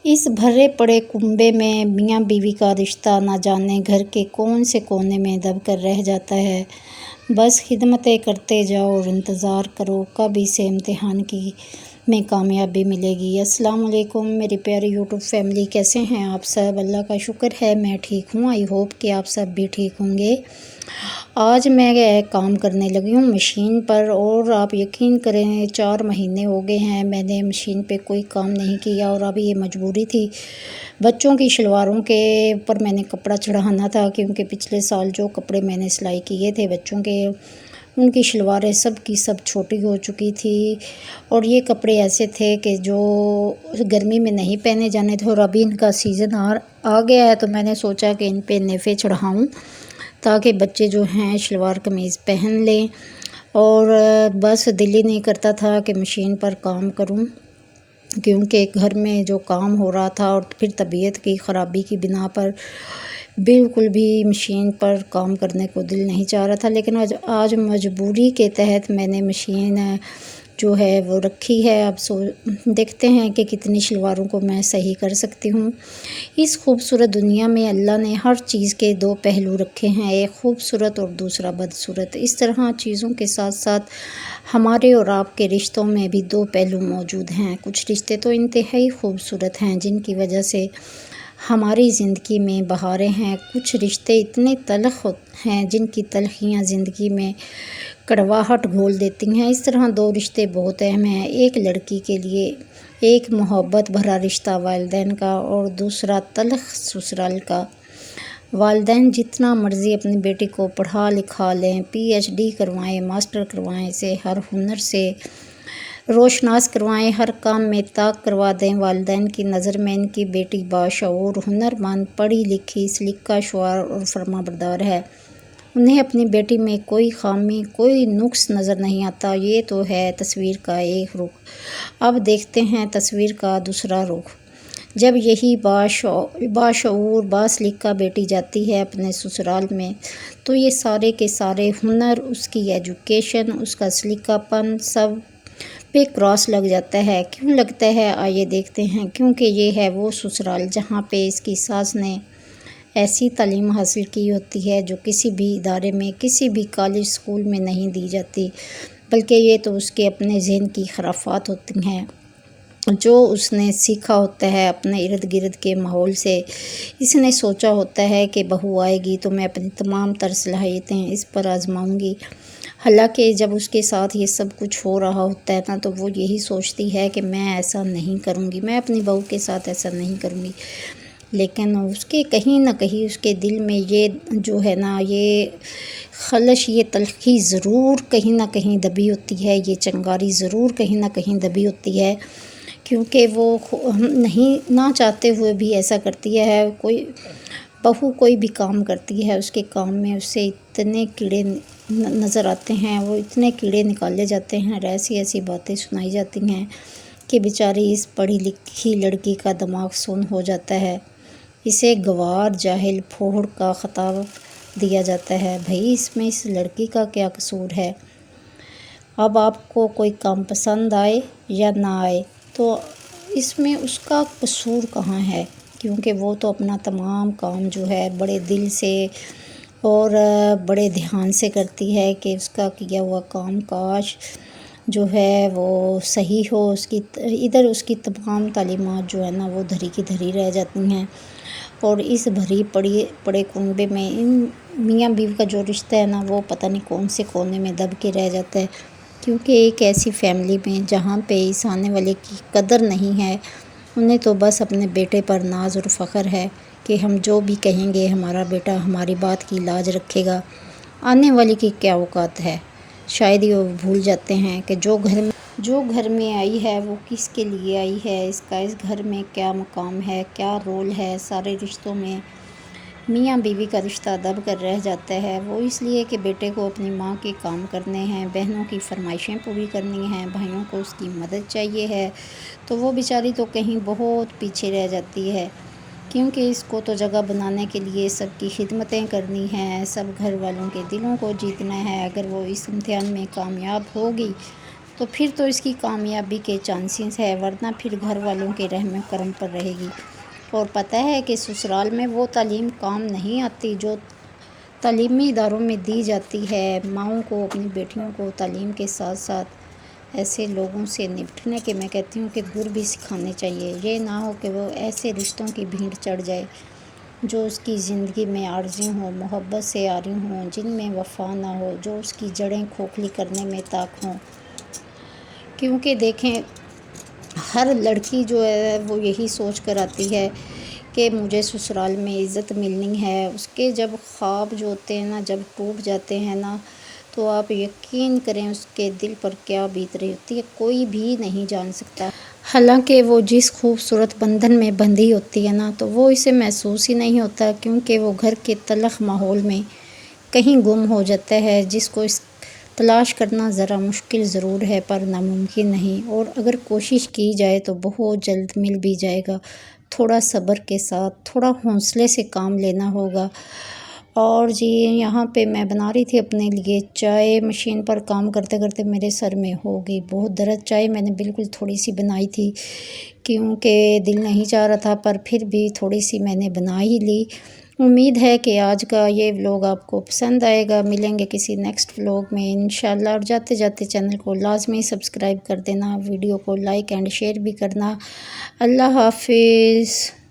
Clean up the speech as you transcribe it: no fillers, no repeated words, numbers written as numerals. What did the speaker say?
اس بھرے پڑے کنبے میں میاں بیوی کا رشتہ نہ جانے گھر کے کون سے کونے میں دب کر رہ جاتا ہے۔ بس خدمتیں کرتے جاؤ اور انتظار کرو کب اسے امتحان میں کامیابی ملے گی۔ السلام علیکم میری پیاری یوٹیوب فیملی، کیسے ہیں آپ سب؟ اللہ کا شکر ہے میں ٹھیک ہوں۔ آئی ہوپ کہ آپ سب بھی ٹھیک ہوں گے۔ آج میں کام کرنے لگی ہوں مشین پر، اور آپ یقین کریں 4 مہینے ہو گئے ہیں میں نے مشین پہ کوئی کام نہیں کیا، اور اب یہ مجبوری تھی۔ بچوں کی شلواروں کے اوپر میں نے کپڑا چڑھانا تھا، کیونکہ پچھلے سال جو کپڑے میں نے سلائی کیے تھے بچوں کے، ان کی شلواریں سب کی سب چھوٹی ہو چکی تھی، اور یہ کپڑے ایسے تھے کہ جو گرمی میں نہیں پہنے جانے تھے، اور ابھی ان کا سیزن آ گیا ہے تو میں نے سوچا کہ ان پہ نیفے چڑھاؤں تاکہ بچے جو ہیں شلوار قمیض پہن لیں۔ اور بس دل ہی نہیں کرتا تھا کہ مشین پر کام کروں، کیونکہ گھر میں جو کام ہو رہا تھا اور پھر طبیعت کی خرابی کی بنا پر بالکل بھی مشین پر کام کرنے کو دل نہیں چاہ رہا تھا۔ لیکن آج مجبوری کے تحت میں نے مشین جو ہے وہ رکھی ہے۔ اب دیکھتے ہیں کہ کتنی شلواروں کو میں صحیح کر سکتی ہوں۔ اس خوبصورت دنیا میں اللہ نے ہر چیز کے 2 پہلو رکھے ہیں، ایک خوبصورت اور دوسرا بدصورت۔ اس طرح چیزوں کے ساتھ ساتھ ہمارے اور آپ کے رشتوں میں بھی 2 پہلو موجود ہیں۔ کچھ رشتے تو انتہائی خوبصورت ہیں جن کی وجہ سے ہماری زندگی میں بہاریں ہیں، کچھ رشتے اتنے تلخ ہیں جن کی تلخیاں زندگی میں کڑواہٹ گھول دیتی ہیں۔ اس طرح 2 رشتے بہت اہم ہیں، ایک لڑکی کے لیے ایک محبت بھرا رشتہ والدین کا، اور دوسرا تلخ سسرال کا۔ والدین جتنا مرضی اپنی بیٹی کو پڑھا لکھا لیں، PhD کروائیں، ماسٹر کروائیں، اسے ہر ہنر سے روشناس کروائیں، ہر کام میں طاق کروا دیں، والدین کی نظر میں ان کی بیٹی باشعور، ہنرمند، پڑھی لکھی، سلیقہ شعار اور فرما بردار ہے۔ انہیں اپنی بیٹی میں کوئی خامی، کوئی نقص نظر نہیں آتا۔ یہ تو ہے تصویر کا ایک رخ۔ اب دیکھتے ہیں تصویر کا دوسرا رخ۔ جب یہی باشعور، باسلیقہ بیٹی جاتی ہے اپنے سسرال میں، تو یہ سارے کے سارے ہنر، اس کی ایجوکیشن، اس کا سلیقہ پن سب پہ کراس لگ جاتا ہے۔ کیوں لگتا ہے؟ آئیے دیکھتے ہیں۔ کیونکہ یہ ہے وہ سسرال جہاں پہ اس کی ساس نے ایسی تعلیم حاصل کی ہوتی ہے جو کسی بھی ادارے میں، کسی بھی کالج اسکول میں نہیں دی جاتی، بلکہ یہ تو اس کے اپنے ذہن کی خرافات ہوتی ہیں جو اس نے سیکھا ہوتا ہے اپنے ارد گرد کے ماحول سے۔ اس نے سوچا ہوتا ہے کہ بہو آئے گی تو میں اپنی تمام تر صلاحیتیں اس پر آزماؤں گی۔ حالانکہ جب اس کے ساتھ یہ سب کچھ ہو رہا ہوتا ہے نا، تو وہ یہی سوچتی ہے کہ میں ایسا نہیں کروں گی، میں اپنی بہو کے ساتھ ایسا نہیں کروں گی۔ لیکن اس کے کہیں نہ کہیں اس کے دل میں یہ جو ہے نا، یہ خلش، یہ تلخی ضرور کہیں نہ کہیں دبی ہوتی ہے، یہ چنگاری ضرور کہیں نہ کہیں دبی ہوتی ہے، کیونکہ وہ نہیں نہ چاہتے ہوئے بھی ایسا کرتی ہے۔ بہو کوئی بھی کام کرتی ہے، اس کے کام میں اسے اتنے کیڑے نظر آتے ہیں، وہ اتنے کیڑے نکالے جاتے ہیں، اور ایسی ایسی باتیں سنائی جاتی ہیں کہ بیچاری اس پڑھی لکھی لڑکی کا دماغ سن ہو جاتا ہے۔ اسے گوار، جاہل، پھوڑ کا خطاب دیا جاتا ہے۔ بھئی اس میں اس لڑکی کا کیا قصور ہے؟ اب آپ کو کوئی کام پسند آئے یا نہ آئے تو اس میں اس کا قصور کہاں ہے؟ کیونکہ وہ تو اپنا تمام کام جو ہے بڑے دل سے اور بڑے دھیان سے کرتی ہے کہ اس کا کیا ہوا کام کاش جو ہے وہ صحیح ہو۔ ادھر اس کی تمام تعلیمات جو ہے نا وہ دھری کی دھری رہ جاتی ہیں، اور اس بھری پڑے کنبے میں ان میاں بیوی کا جو رشتہ ہے نا، وہ پتہ نہیں کون سے کونے میں دب کے رہ جاتا ہے۔ کیونکہ ایک ایسی فیملی میں جہاں پہ اس آنے والے کی قدر نہیں ہے، انہیں تو بس اپنے بیٹے پر ناز اور فخر ہے کہ ہم جو بھی کہیں گے ہمارا بیٹا ہماری بات کی لاج رکھے گا۔ آنے والی کی کیا اوقات ہے؟ شاید یہ وہ بھول جاتے ہیں کہ جو گھر میں آئی ہے وہ کس کے لیے آئی ہے، اس کا اس گھر میں کیا مقام ہے، کیا رول ہے۔ سارے رشتوں میں میاں بیوی کا رشتہ دب کر رہ جاتا ہے، وہ اس لیے کہ بیٹے کو اپنی ماں کے کام کرنے ہیں، بہنوں کی فرمائشیں پوری کرنی ہیں، بھائیوں کو اس کی مدد چاہیے ہے، تو وہ بیچاری تو کہیں بہت پیچھے رہ جاتی ہے، کیونکہ اس کو تو جگہ بنانے کے لیے سب کی خدمتیں کرنی ہیں، سب گھر والوں کے دلوں کو جیتنا ہے۔ اگر وہ اس امتحان میں کامیاب ہوگی تو تو پھر تو اس کی کامیابی کے چانسز ہے، ورنہ پھر گھر والوں کے رحم و کرم پر رہے گی۔ اور پتہ ہے کہ سسرال میں وہ تعلیم کام نہیں آتی جو تعلیمی اداروں میں دی جاتی ہے۔ ماؤں کو اپنی بیٹیوں کو تعلیم کے ساتھ ساتھ ایسے لوگوں سے نپٹنے کے میں کہتی ہوں کہ گر بھی سکھانے چاہیے۔ یہ نہ ہو کہ وہ ایسے رشتوں کی بھیڑ چڑھ جائے جو اس کی زندگی میں عارضی ہوں، محبت سے عاری ہوں، جن میں وفا نہ ہو، جو اس کی جڑیں کھوکھلی کرنے میں طاق ہوں۔ کیونکہ دیکھیں، ہر لڑکی جو ہے وہ یہی سوچ کر آتی ہے کہ مجھے سسرال میں عزت ملنی ہے۔ اس کے جب خواب جو ہوتے ہیں نا، جب ٹوٹ جاتے ہیں نا، تو آپ یقین کریں اس کے دل پر کیا بیت رہی ہوتی ہے، کوئی بھی نہیں جان سکتا۔ حالانکہ وہ جس خوبصورت بندھن میں بندھی ہوتی ہے نا، تو وہ اسے محسوس ہی نہیں ہوتا، کیونکہ وہ گھر کے تلخ ماحول میں کہیں گم ہو جاتا ہے، جس کو تلاش کرنا ذرا مشکل ضرور ہے پر ناممکن نہیں، اور اگر کوشش کی جائے تو بہت جلد مل بھی جائے گا۔ تھوڑا صبر کے ساتھ، تھوڑا حوصلے سے کام لینا ہوگا۔ اور جی یہاں پہ میں بنا رہی تھی اپنے لیے چائے، مشین پر کام کرتے کرتے میرے سر میں ہو گئی بہت درد۔ چائے میں نے بالکل تھوڑی سی بنائی تھی کیونکہ دل نہیں چاہ رہا تھا، پر پھر بھی تھوڑی سی میں نے بنا ہی لی۔ امید ہے کہ آج کا یہ ولاگ آپ کو پسند آئے گا۔ ملیں گے کسی نیکسٹ ولاگ میں انشاءاللہ، اور جاتے جاتے چینل کو لازمی سبسکرائب کر دینا، ویڈیو کو لائک اینڈ شیئر بھی کرنا۔ اللہ حافظ۔